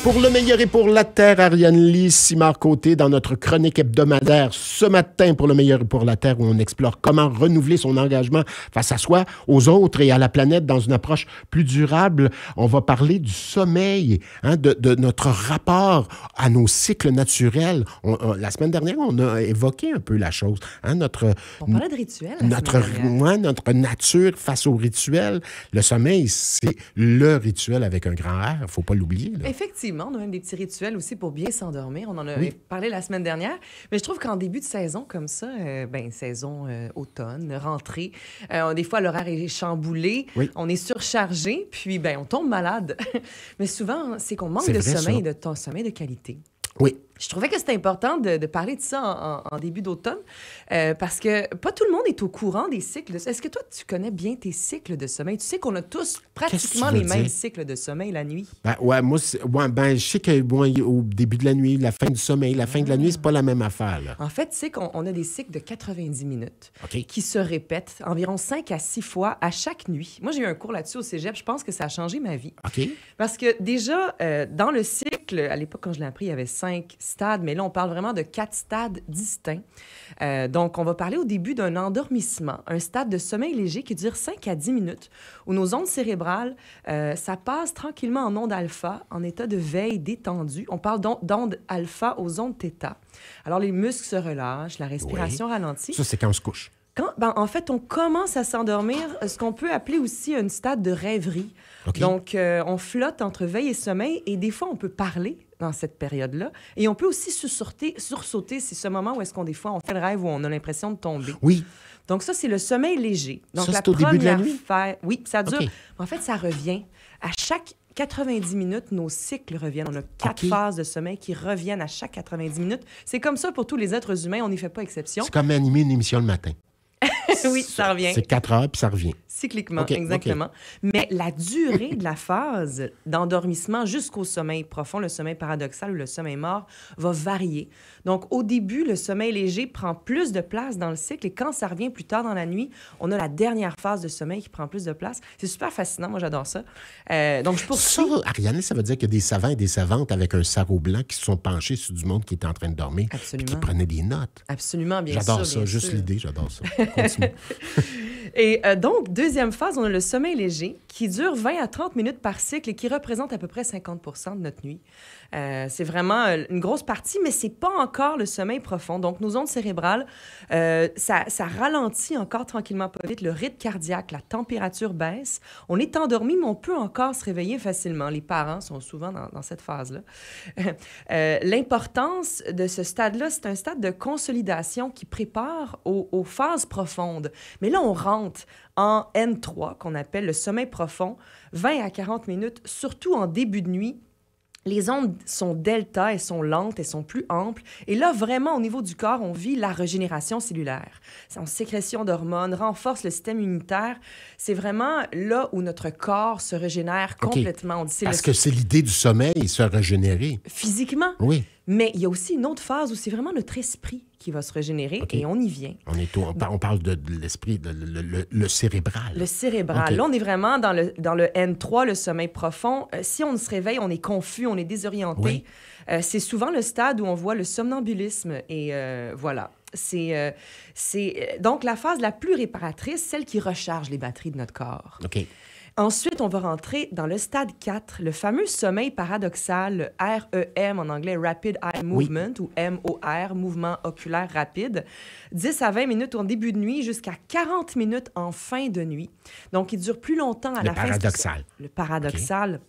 Pour le meilleur et pour la terre, Ariane Lee, Simard Côté, dans notre chronique hebdomadaire ce matin pour le meilleur et pour la terre, où on explore comment renouveler son engagement face à soi, aux autres et à la planète dans une approche plus durable. On va parler du sommeil, de notre rapport à nos cycles naturels. La semaine dernière, on a évoqué un peu la chose. On parlait de rituels. Notre nature face au rituel. Le sommeil, c'est le rituel avec un grand R. Il ne faut pas l'oublier. Là. Effectivement, on a même des petits rituels aussi pour bien s'endormir. On en a parlé la semaine dernière. Mais je trouve qu'en début de saison comme ça, saison automne, rentrée, des fois, l'horaire est chamboulé, on est surchargé, puis on tombe malade. Mais souvent, c'est qu'on manque de sommeil, de ton sommeil de qualité. Oui. Je trouvais que c'était important de parler de ça en début d'automne parce que pas tout le monde est au courant des cycles. Est-ce que toi, tu connais bien tes cycles de sommeil? Tu sais qu'on a tous pratiquement les mêmes cycles de sommeil la nuit. Moi, je sais qu'au début de la nuit, la fin du sommeil, la fin de la nuit, c'est pas la même affaire. Là. En fait, tu sais qu'on a des cycles de 90 minutes qui se répètent environ 5 à 6 fois à chaque nuit. Moi, j'ai eu un cours là-dessus au cégep. Je pense que ça a changé ma vie. Parce que déjà, dans le cycle, à l'époque, quand je l'ai appris, il y avait 5 stades, mais là, on parle vraiment de 4 stades distincts. Donc, on va parler au début d'un endormissement, un stade de sommeil léger qui dure 5 à 10 minutes, où nos ondes cérébrales, ça passe tranquillement en ondes alpha, en état de veille détendue. On parle d'ondes alpha aux ondes θ. Alors, les muscles se relâchent, la respiration ralentit. Ça, c'est quand on se couche. En fait, on commence à s'endormir, ce qu'on peut appeler aussi un stade de rêverie. Donc, on flotte entre veille et sommeil, et des fois, on peut parler dans cette période-là. Et on peut aussi sursauter, c'est ce moment où est-ce qu'on, des fois, on fait le rêve où on a l'impression de tomber. Oui. Donc ça, c'est le sommeil léger. Donc, ça, c'est au début de la nuit? Oui, ça dure. En fait, ça revient. À chaque 90 minutes, nos cycles reviennent. On a 4 phases de sommeil qui reviennent à chaque 90 minutes. C'est comme ça pour tous les êtres humains. On n'y fait pas exception. C'est comme animer une émission le matin. Oui, ça revient. C'est 4 heures, puis ça revient. Cycliquement, exactement. Mais la durée de la phase d'endormissement jusqu'au sommeil profond, le sommeil paradoxal ou le sommeil mort, va varier. Donc, au début, le sommeil léger prend plus de place dans le cycle, et quand ça revient plus tard dans la nuit, on a la dernière phase de sommeil qui prend plus de place. C'est super fascinant, moi j'adore ça. Donc, je poursuis. Ça, Ariane, ça veut dire qu'il y a des savants et des savantes avec un sarrau blanc qui se sont penchés sur du monde qui était en train de dormir et qui prenaient des notes. Absolument, bien sûr. J'adore ça, juste l'idée, j'adore ça. Continue. Et donc, deuxième phase, on a le sommeil léger qui dure 20 à 30 minutes par cycle et qui représente à peu près 50 % de notre nuit. C'est vraiment une grosse partie, mais c'est pas encore le sommeil profond. Donc, nos ondes cérébrales, ça ralentit encore tranquillement pas vite le rythme cardiaque, la température baisse. On est endormi, mais on peut encore se réveiller facilement. Les parents sont souvent dans cette phase-là. L'importance de ce stade-là, c'est un stade de consolidation qui prépare aux phases profondes. Mais là, on rentre en N3, qu'on appelle le sommeil profond, 20 à 40 minutes, surtout en début de nuit. Les ondes sont delta, elles sont lentes, elles sont plus amples. Et là, vraiment, au niveau du corps, on vit la régénération cellulaire. En sécrétion d'hormones, renforce le système immunitaire. C'est vraiment là où notre corps se régénère complètement. Parce que c'est l'idée du sommeil, se régénérer. Physiquement. Oui. Mais il y a aussi une autre phase où c'est vraiment notre esprit qui va se régénérer et on y vient. On parle de l'esprit, le cérébral. Le cérébral. Là, on est vraiment dans le N3, le sommeil profond. Si on se réveille, on est confus, on est désorienté. Oui. C'est souvent le stade où on voit le somnambulisme et voilà. C'est donc la phase la plus réparatrice, celle qui recharge les batteries de notre corps. Ensuite, on va rentrer dans le stade 4, le fameux sommeil paradoxal, REM en anglais, Rapid Eye Movement, ou MOR, mouvement oculaire rapide, 10 à 20 minutes en début de nuit jusqu'à 40 minutes en fin de nuit. Donc, il dure plus longtemps à la fin. Le paradoxal.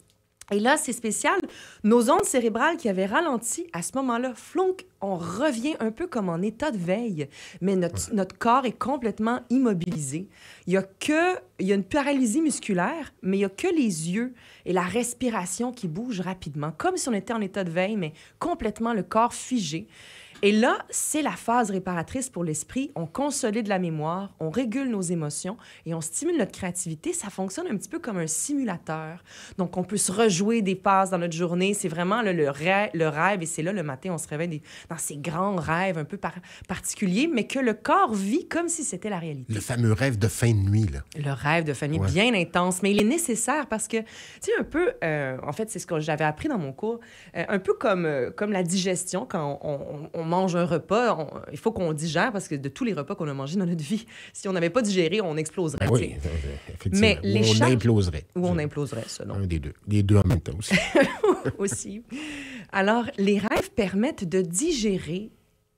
Et là, c'est spécial. Nos ondes cérébrales qui avaient ralenti, à ce moment-là, flonk, on revient un peu comme en état de veille. Mais notre corps est complètement immobilisé. Il y a une paralysie musculaire, mais il n'y a que les yeux et la respiration qui bougent rapidement, comme si on était en état de veille, mais complètement le corps figé. Et là, c'est la phase réparatrice pour l'esprit. On consolide la mémoire, on régule nos émotions et on stimule notre créativité. Ça fonctionne un petit peu comme un simulateur. Donc, on peut se rejouer des phases dans notre journée. C'est vraiment là, le rêve. Et c'est là, le matin, on se réveille dans ces grands rêves un peu particuliers, mais que le corps vit comme si c'était la réalité. Le fameux rêve de fin de nuit, là. Le rêve de fin de nuit, bien intense, mais il est nécessaire parce que, tu sais, un peu, en fait, c'est ce que j'avais appris dans mon cours, un peu comme la digestion, quand on mange un repas, il faut qu'on digère parce que de tous les repas qu'on a mangés dans notre vie, si on n'avait pas digéré, on exploserait. Oui, effectivement. Mais on imploserait. Ou on imploserait, selon. Un des deux. Les deux en même temps aussi. Aussi. Alors, les rêves permettent de digérer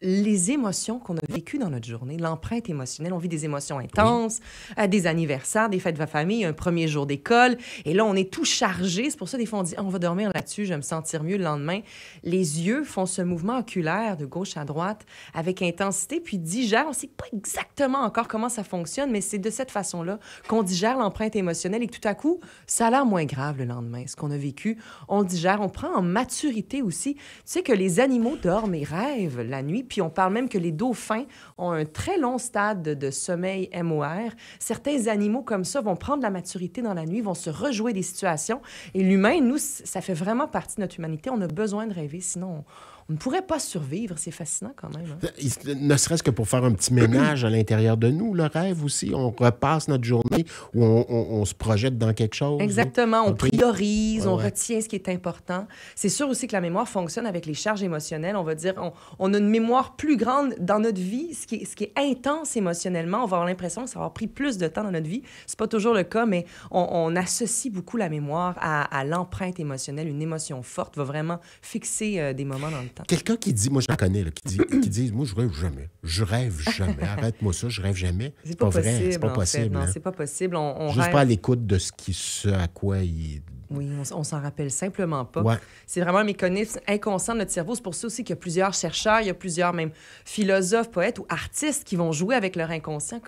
les émotions qu'on a vécues dans notre journée, l'empreinte émotionnelle. On vit des émotions intenses, des anniversaires, des fêtes de famille, un premier jour d'école. Et là, on est tout chargé. C'est pour ça, des fois, on dit « on va dormir là-dessus, je vais me sentir mieux le lendemain ». Les yeux font ce mouvement oculaire de gauche à droite avec intensité, puis digèrent. On ne sait pas exactement encore comment ça fonctionne, mais c'est de cette façon-là qu'on digère l'empreinte émotionnelle et que tout à coup, ça a l'air moins grave le lendemain. Ce qu'on a vécu, on le digère. On prend en maturité aussi. Tu sais que les animaux dorment et rêvent la nuit. Puis on parle même que les dauphins ont un très long stade de sommeil MOR. Certains animaux comme ça vont prendre la maturité dans la nuit, vont se rejouer des situations. Et l'humain, nous, ça fait vraiment partie de notre humanité. On a besoin de rêver, sinon on ne pourrait pas survivre. C'est fascinant quand même. Hein? Ne serait-ce que pour faire un petit ménage à l'intérieur de nous, le rêve aussi. On repasse notre journée où on se projette dans quelque chose. Exactement. On priorise, on retient ce qui est important. C'est sûr aussi que la mémoire fonctionne avec les charges émotionnelles. On va dire, on a une mémoire plus grande dans notre vie, ce qui est intense émotionnellement. On va avoir l'impression que ça va avoir pris plus de temps dans notre vie. C'est pas toujours le cas, mais on associe beaucoup la mémoire à l'empreinte émotionnelle. Une émotion forte va vraiment fixer des moments dans le temps. Quelqu'un qui dit, moi je la connais, là, qui dit, moi je rêve jamais. Je rêve jamais. Arrête-moi ça, je rêve jamais. C'est pas possible, vrai. C'est pas possible. Non, hein? c'est pas possible. On Juste rêve... pas à l'écoute de ce à quoi il... Oui, on s'en rappelle simplement pas. Ouais. C'est vraiment un mécanisme inconscient de notre cerveau. C'est pour ça aussi qu'il y a plusieurs chercheurs, il y a plusieurs même philosophes, poètes ou artistes qui vont jouer avec leur inconscient,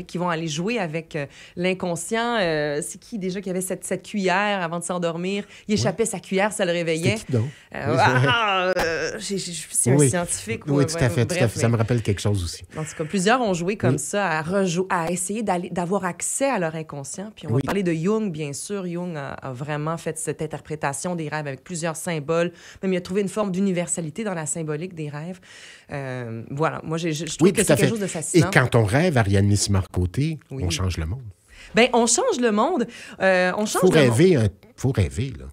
qui vont aller jouer avec l'inconscient. C'est qui déjà qui avait cette cuillère avant de s'endormir? Il échappait sa cuillère, ça le réveillait. C'est qui donc? C'est un scientifique. Oui, tout à fait. Ça me rappelle quelque chose aussi. En tout cas, plusieurs ont joué comme ça, à essayer d'avoir accès à leur inconscient. Puis on va parler de Jung, bien sûr. Jung a vraiment fait cette interprétation des rêves avec plusieurs symboles. Même il a trouvé une forme d'universalité dans la symbolique des rêves. Voilà, moi, je trouve que c'est quelque chose de fascinant. Et quand on rêve, Ariane Simard-Côté, on change le monde. Bien, on change le monde. Faut rêver, là.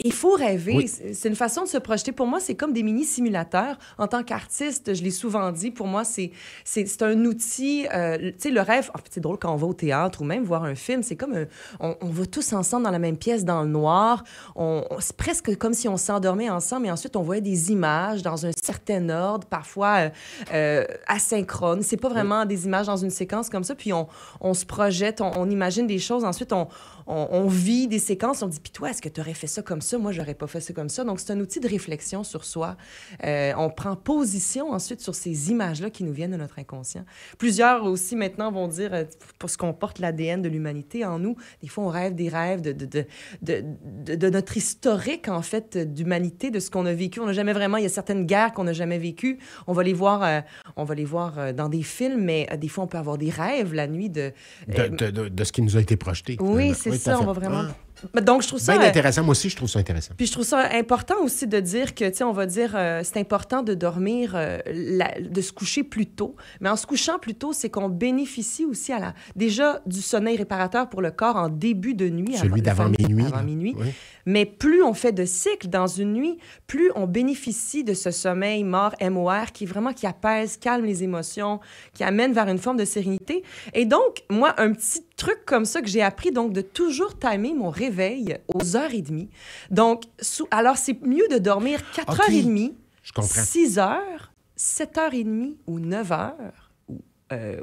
Il faut rêver. Oui. C'est une façon de se projeter. Pour moi, c'est comme des mini-simulateurs. En tant qu'artiste, je l'ai souvent dit, pour moi, c'est un outil... tu sais, le rêve, en fait, c'est drôle quand on va au théâtre ou même voir un film, c'est comme... on va tous ensemble dans la même pièce, dans le noir. C'est presque comme si on s'endormait ensemble et ensuite, on voyait des images dans un certain ordre, parfois asynchrone. C'est pas vraiment des images dans une séquence comme ça. Puis on se projette, on imagine des choses. Ensuite, on vit des séquences. On dit, puis toi, est-ce que tu aurais fait ça comme ça? Moi, j'aurais pas fait ça comme ça. Donc, c'est un outil de réflexion sur soi. On prend position ensuite sur ces images-là qui nous viennent de notre inconscient. Plusieurs aussi, maintenant, vont dire, pour ce qu'on porte l'ADN de l'humanité en nous, des fois, on rêve des rêves de notre historique, en fait, d'humanité, de ce qu'on a vécu. On n'a jamais vraiment... Il y a certaines guerres qu'on n'a jamais vécues. On va les voir dans des films, mais des fois, on peut avoir des rêves la nuit de ce qui nous a été projeté. Oui, c'est ça. On va vraiment... Donc, je trouve ça... Bien intéressant. Moi aussi, je trouve ça intéressant. Puis je trouve ça important aussi de dire que, tu sais, on va dire, c'est important de dormir, de se coucher plus tôt. Mais en se couchant plus tôt, c'est qu'on bénéficie aussi déjà du sommeil réparateur pour le corps en début de nuit. Celui d'avant minuit. Avant minuit. Oui. Mais plus on fait de cycles dans une nuit, plus on bénéficie de ce sommeil mort MOR qui apaise, calme les émotions, qui amène vers une forme de sérénité. Et donc, moi, un petit truc comme ça que j'ai appris, donc de toujours timer mon réveil aux 1h30. Donc, alors c'est mieux de dormir 4h30, 6h, 7h30 ou 9h.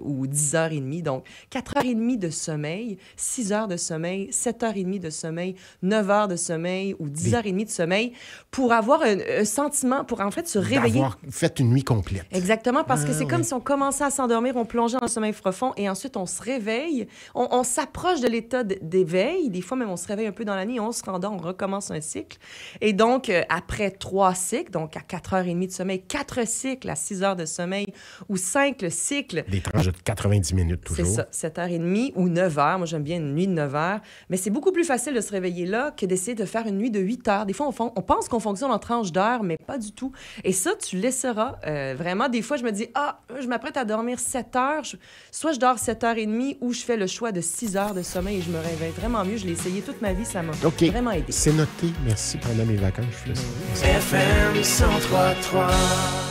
ou 10h30. Donc, 4h30 de sommeil, 6 heures de sommeil, 7h30 de sommeil, 9 heures de sommeil ou 10h30 de sommeil pour avoir un sentiment, pour en fait se réveiller. D'avoir fait une nuit complète. Exactement, parce que c'est comme si on commençait à s'endormir, on plongeait dans le sommeil profond et ensuite on se réveille. On s'approche de l'état d'éveil. Des fois, même, on se réveille un peu dans la nuit, on se rendort, on recommence un cycle. Et donc, après 3 cycles, donc à 4h30 de sommeil, 4 cycles à 6 heures de sommeil ou 5 cycles. Des tranches de 90 minutes toujours. C'est ça, 7h30 ou 9h. Moi, j'aime bien une nuit de 9h. Mais c'est beaucoup plus facile de se réveiller là que d'essayer de faire une nuit de 8 heures. Des fois, on pense qu'on fonctionne en tranches d'heures, mais pas du tout. Et ça, tu laisseras. Vraiment, des fois, je me dis, je m'apprête à dormir 7 heures. Soit je dors 7h30 ou je fais le choix de 6 heures de sommeil et je me réveille vraiment mieux. Je l'ai essayé toute ma vie, ça m'a vraiment aidé. C'est noté. Merci pendant mes vacances. Je fais ça. FM 103.3